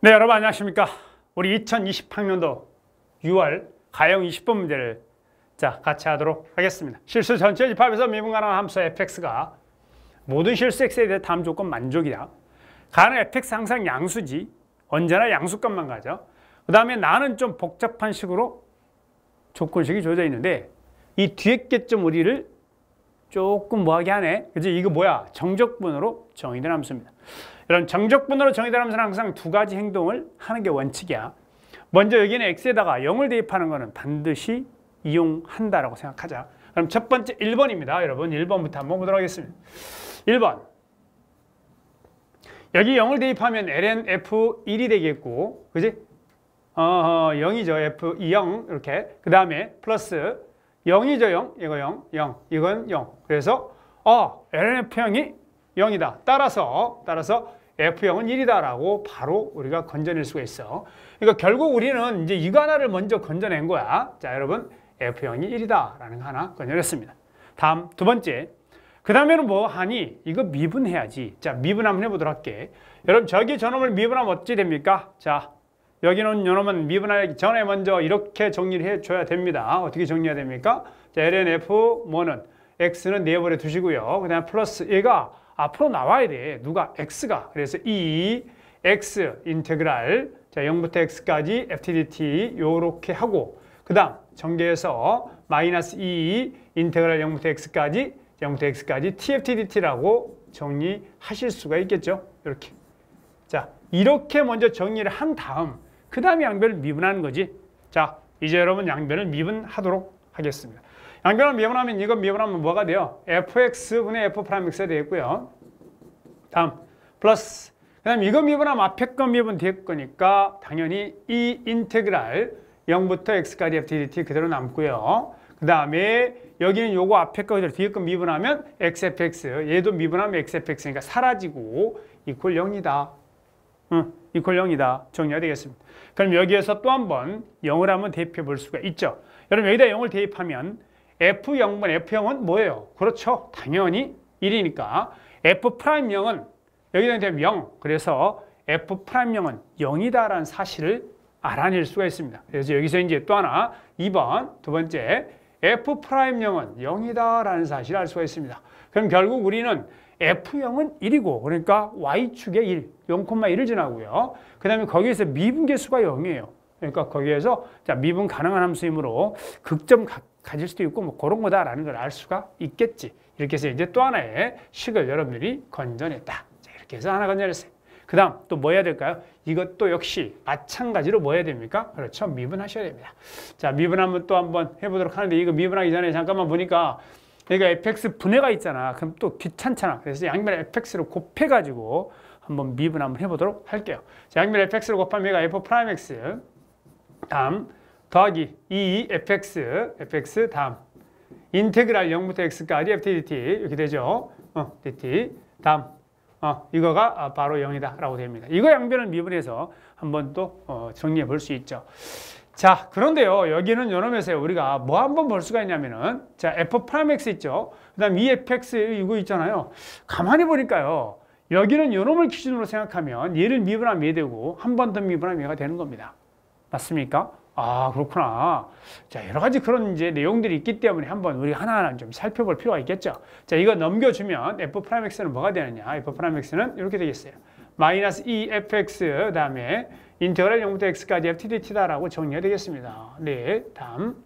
네, 여러분 안녕하십니까? 우리 2020학년도 6월 가형 20번 문제를 같이 하도록 하겠습니다. 실수 전체 집합에서 미분 가능한 함수 fx가 모든 실수 x에 대해 다음 조건 만족이다. 가능 fx 항상 양수지. 언제나 양수값만 가죠. 그 다음에 나는 좀 복잡한 식으로 조건식이 주어져 있는데 이 뒤에 게 좀 우리를 조금 뭐하게 하네. 그치? 이거 뭐야? 정적분으로 정의된 함수입니다. 이런 정적분으로 정의된 함수는 항상 두 가지 행동을 하는 게 원칙이야. 먼저 여기는 x에다가 0을 대입하는 거는 반드시 이용한다라고 생각하자. 그럼 첫 번째 1번입니다. 여러분 1번부터 한번 보도록 하겠습니다. 1번. 여기 0을 대입하면 ln f1이 되겠고, 그지? 0이죠. f2 0 이렇게. 그 다음에 플러스 0이죠. 0. 이거 0. 0. 이건 0. 그래서 ln f0이 0이다. 따라서 f0은 1이다라고 바로 우리가 건져낼 수가 있어. 그러니까 결국 우리는 이제 이거 하나를 먼저 건져낸 거야. 자, 여러분 f0이 1이다라는 거 하나 건져냈습니다. 다음 두 번째. 그 다음에는 뭐 하니? 이거 미분해야지. 자, 미분 한번 해보도록 할게. 여러분 저기 저놈을 미분하면 어찌 됩니까? 자, 여기는 요놈은 미분하기 전에 먼저 이렇게 정리를 해줘야 됩니다. 어떻게 정리해야 됩니까? 자, ln f 뭐는 x는 내버려 두시고요. 그 다음에 플러스 얘가 앞으로 나와야 돼. 누가? x가. 그래서 이 x 인테그랄 자 0부터 x까지 ftdt 요렇게 하고 그 다음 전개해서 마이너스 2 인테그랄 0부터 x까지 tftdt라고 정리하실 수가 있겠죠. 이렇게. 자, 이렇게 먼저 정리를 한 다음 그 다음에 양변을 미분하는 거지. 자, 이제 여러분 양변을 미분하도록 하겠습니다. 양변을 미분하면 이거 미분하면 뭐가 돼요? fx분의 f'x가 되겠고요. 다음 플러스 그 다음 이거 미분하면 앞에 거 미분 뒤에 거니까 당연히 이 인테그랄 0부터 x까지 ftdt 그대로 남고요. 그 다음에 여기는 요거 앞에 거 그대로 뒤에 거 미분하면 xfx 얘도 미분하면 xfx니까 사라지고 이퀄 0이다. 이퀄 0이다. 정리가 되겠습니다. 그럼 여기에서 또 한 번 0을 한번 대입해 볼 수가 있죠. 여러분 여기다 0을 대입하면 f0은 뭐예요? 그렇죠. 당연히 1이니까 f'0은 여기다 대입 0. 그래서 f'0은 0이다라는 사실을 알아낼 수가 있습니다. 그래서 여기서 이제 또 하나 2번 두 번째 f'0은 0이다라는 사실을 알 수가 있습니다. 그럼 결국 우리는 f0은 1이고 그러니까 y축에 1, 0,1을 지나고요. 그 다음에 거기에서 미분계수가 0이에요. 그러니까 거기에서 자 미분 가능한 함수이므로 극점 가질 수도 있고 뭐 그런 거다라는 걸 알 수가 있겠지. 이렇게 해서 이제 또 하나의 식을 여러분들이 건져냈다. 자, 이렇게 해서 하나 건져냈어요. 그 다음 또 뭐 해야 될까요? 이것도 역시 마찬가지로 뭐 해야 됩니까? 그렇죠. 미분하셔야 됩니다. 자, 미분 한번 또 한번 해보도록 하는데 이거 미분하기 전에 잠깐만 보니까 여기가 fx 분해가 있잖아. 그럼 또 귀찮잖아. 그래서 양변 fx를 곱해가지고 한번 미분 한번 해보도록 할게요. 자, 양변 fx를 곱하면 얘가 f'x 다음 더하기 2 fx 다음 인테그랄 0부터 x까지 ftdt 이렇게 되죠. dt 다음 이거가 바로 0이다 라고 됩니다. 이거 양변을 미분해서 한번 또 정리해 볼 수 있죠. 자, 그런데요 여기는 요놈에서 우리가 뭐 한번 볼 수가 있냐면은 자 f'x 있죠. 그 다음 이 fx 이거 있잖아요. 가만히 보니까요 여기는 요놈을 기준으로 생각하면 얘를 미분하면 얘 되고 한 번 더 미분하면 얘가 되는 겁니다. 맞습니까? 아, 그렇구나. 자, 여러 가지 그런 이제 내용들이 있기 때문에 한번 우리 하나하나 좀 살펴볼 필요가 있겠죠. 자, 이거 넘겨주면 f'x는 뭐가 되느냐? f'x는 이렇게 되겠어요. 마이너스 2fx 다음에 인테그랄 0부터 x까지 ftdt다라고 정리가 되겠습니다. 네, 다음.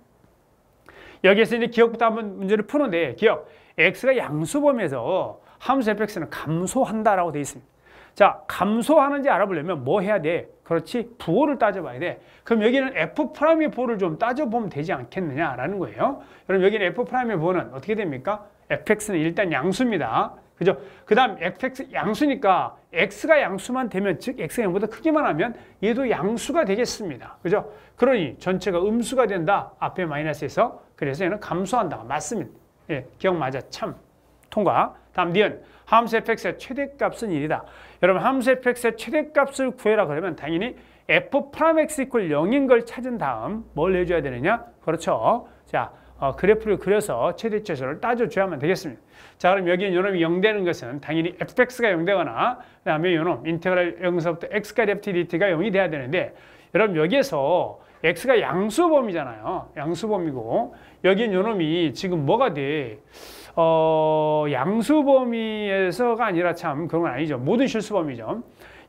여기에서 이제 기억부터 한번 문제를 푸는데 기억. x가 양수범위에서 함수 fx는 감소한다라고 되어 있습니다. 자, 감소하는지 알아보려면 뭐 해야 돼? 그렇지, 부호를 따져봐야 돼. 그럼 여기는 f'의 부호를 좀 따져보면 되지 않겠느냐라는 거예요. 그럼 여기는 f'의 부호는 어떻게 됩니까? fx는 일단 양수입니다. 그죠? 그 다음 fx 양수니까 x가 양수만 되면 즉 x가 0보다 크기만 하면 얘도 양수가 되겠습니다. 그죠? 그러니 전체가 음수가 된다. 앞에 마이너스에서. 그래서 얘는 감소한다. 맞습니다. 예, 기억 맞아. 참. 통과. 다음 니은 함수 fx의 최대값은 1이다. 여러분 함수 fx의 최대값을 구해라 그러면 당연히 f'x 이퀄 0인 걸 찾은 다음 뭘 해줘야 되느냐? 그렇죠. 자, 그래프를 그려서 최대치수를 따져줘야만 되겠습니다. 자, 그럼 여기는 요놈이 0 되는 것은 당연히 fx가 0 되거나 그 다음에 요놈 인테그랄 0서부터 x까지 ftdt가 0이 돼야 되는데 여러분 여기에서 x가 양수범위잖아요. 양수범위고 여기는 요놈이 지금 뭐가 돼? 양수범위에서가 아니라 참 그런 건 아니죠. 모든 실수범위죠.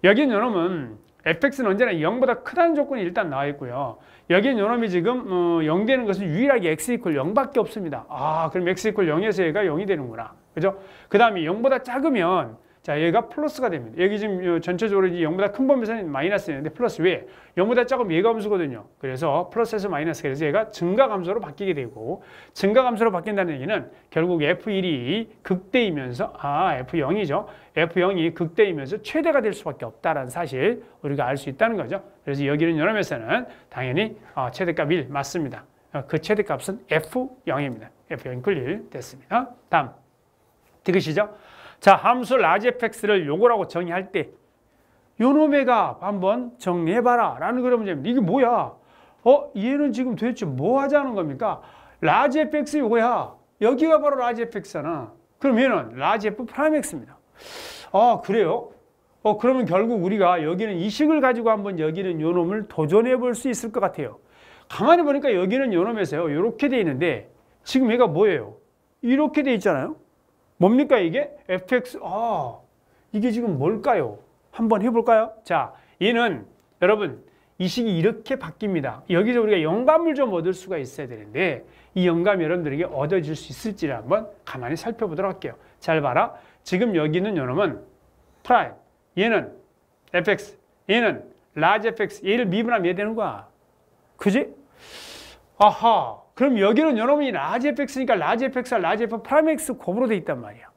여기는 요놈은 fx는 언제나 0보다 크다는 조건이 일단 나와 있고요. 여기는 요놈이 지금 0 되는 것은 유일하게 x 이퀄 0밖에 없습니다. 그럼 x 이퀄 0에서 얘가 0이 되는구나. 그죠? 그 다음에 0보다 작으면 자, 얘가 플러스가 됩니다. 여기 지금 전체적으로 이제 0보다 큰 범위에서는 마이너스였는데 플러스 왜? 0보다 작으면 얘가 함수거든요. 그래서 플러스에서 마이너스가 돼서 얘가 증가함수로 바뀌게 되고 증가함수로 바뀐다는 얘기는 결국 F1이 극대이면서 F0이죠. F0이 극대이면서 최대가 될 수밖에 없다라는 사실 우리가 알 수 있다는 거죠. 그래서 여기는 요놈에서는 당연히 최대값 1 맞습니다. 그 최대값은 F0입니다. F0 이퀄 1 됐습니다. 다음 디귿이죠. 자, 함수 라지 fx를 요거라고 정의할 때 요놈의 값 한번 정리해봐라 라는 그런 문제입니다. 이게 뭐야? 얘는 지금 도대체 뭐 하자는 겁니까? 라지 fx 요거야. 여기가 바로 라지 fx잖아. 그럼 얘는 라지 f 프라임 x입니다. 그래요? 그러면 결국 우리가 여기는 이 식을 가지고 한번 여기는 요놈을 도전해 볼 수 있을 것 같아요. 가만히 보니까 여기는 요놈에서요. 이렇게 돼 있는데 지금 얘가 뭐예요? 이렇게 돼 있잖아요. 뭡니까 이게? fx, 이게 지금 뭘까요? 한번 해볼까요? 자, 얘는 여러분 이 식이 이렇게 바뀝니다. 여기서 우리가 영감을 좀 얻을 수가 있어야 되는데 이 영감이 여러분들에게 얻어질 수 있을지를 한번 가만히 살펴보도록 할게요. 잘 봐라. 지금 여기는 요놈은 프라임, 얘는 fx, 얘는 라지 fx, 얘를 미분하면 얘 되는 거야. 그지? 그럼 여기는 요놈이 라지 fx니까 라지 fx와 라지 f 프라임 x 곱으로 돼 있단 말이야.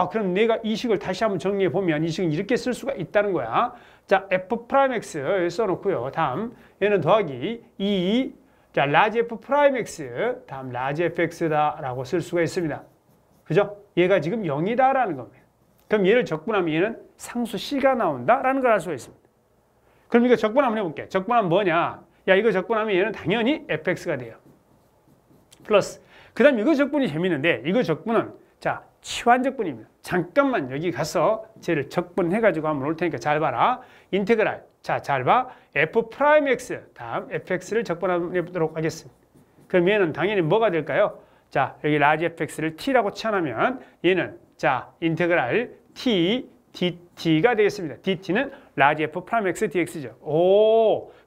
그럼 내가 이 식을 다시 한번 정리해 보면 이 식은 이렇게 쓸 수가 있다는 거야. 자, f 프라임 x 여기 써놓고요. 다음 얘는 더하기 2, 자, 라지 f 프라임 x 다음 라지 fx다라고 쓸 수가 있습니다. 그죠? 얘가 지금 0이다라는 겁니다. 그럼 얘를 적분하면 얘는 상수 c가 나온다라는 걸 알 수가 있습니다. 그럼 이거 적분 한번 해볼게. 적분하면 뭐냐? 이거 적분하면 얘는 당연히 fx가 돼요. 플러스 그 다음 이거 적분이 재밌는데 이거 적분은 자 치환적분입니다. 잠깐만 여기 가서 쟤를 적분해가지고 한번 올 테니까 잘 봐라. 인테그랄 자 잘 봐. f 프라임 x 다음 fx를 적분해보도록 하겠습니다. 그럼 얘는 당연히 뭐가 될까요? 자 여기 라지 fx를 t라고 치환하면 얘는 자 인테그랄 t dt가 되겠습니다. dt는 라지 f 프라임 x dx죠.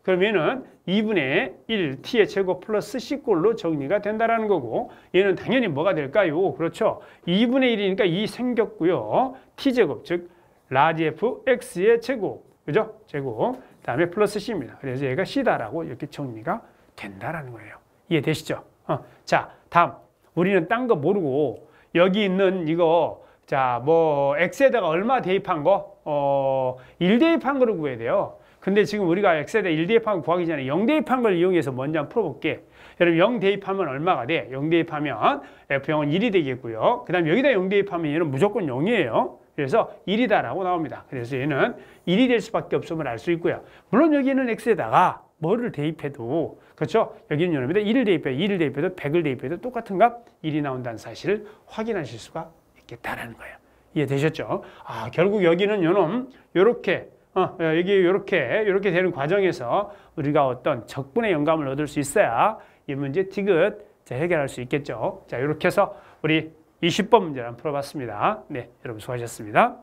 그럼 얘는 2분의 1 t의 제곱 플러스 c꼴로 정리가 된다라는 거고 얘는 당연히 뭐가 될까요? 그렇죠. 2분의 1이니까 2 생겼고요. t제곱 즉 라지 f x의 제곱 그죠? 제곱 다음에 플러스 c입니다. 그래서 얘가 c다라고 이렇게 정리가 된다라는 거예요. 이해되시죠? 자 다음 우리는 딴 거 모르고 여기 있는 이거 자 뭐 x에다가 얼마 대입한 거 1 대입한 거를 구해야 돼요. 근데 지금 우리가 x에다 1 대입한 거 구하기 전에 0 대입한 걸 이용해서 먼저 한번 풀어볼게. 여러분 0 대입하면 얼마가 돼? 0 대입하면 f0은 1이 되겠고요. 그 다음 여기다 0 대입하면 얘는 무조건 0이에요. 그래서 1이다라고 나옵니다. 그래서 얘는 1이 될 수밖에 없음을 알 수 있고요. 물론 여기는 x에다가 뭐를 대입해도 그렇죠? 여기는 요놈에다 1을 대입해도 2를 대입해도 100을 대입해도 똑같은 값 1이 나온다는 사실을 확인하실 수가 있겠다라는 거예요. 이해되셨죠? 결국 여기는 요놈 요렇게 여기 요렇게 되는 과정에서 우리가 어떤 적분의 영감을 얻을 수 있어야 이 문제 디귿 해결할 수 있겠죠. 자, 이렇게 해서 우리 20번 문제를 한번 풀어봤습니다. 네, 여러분 수고하셨습니다.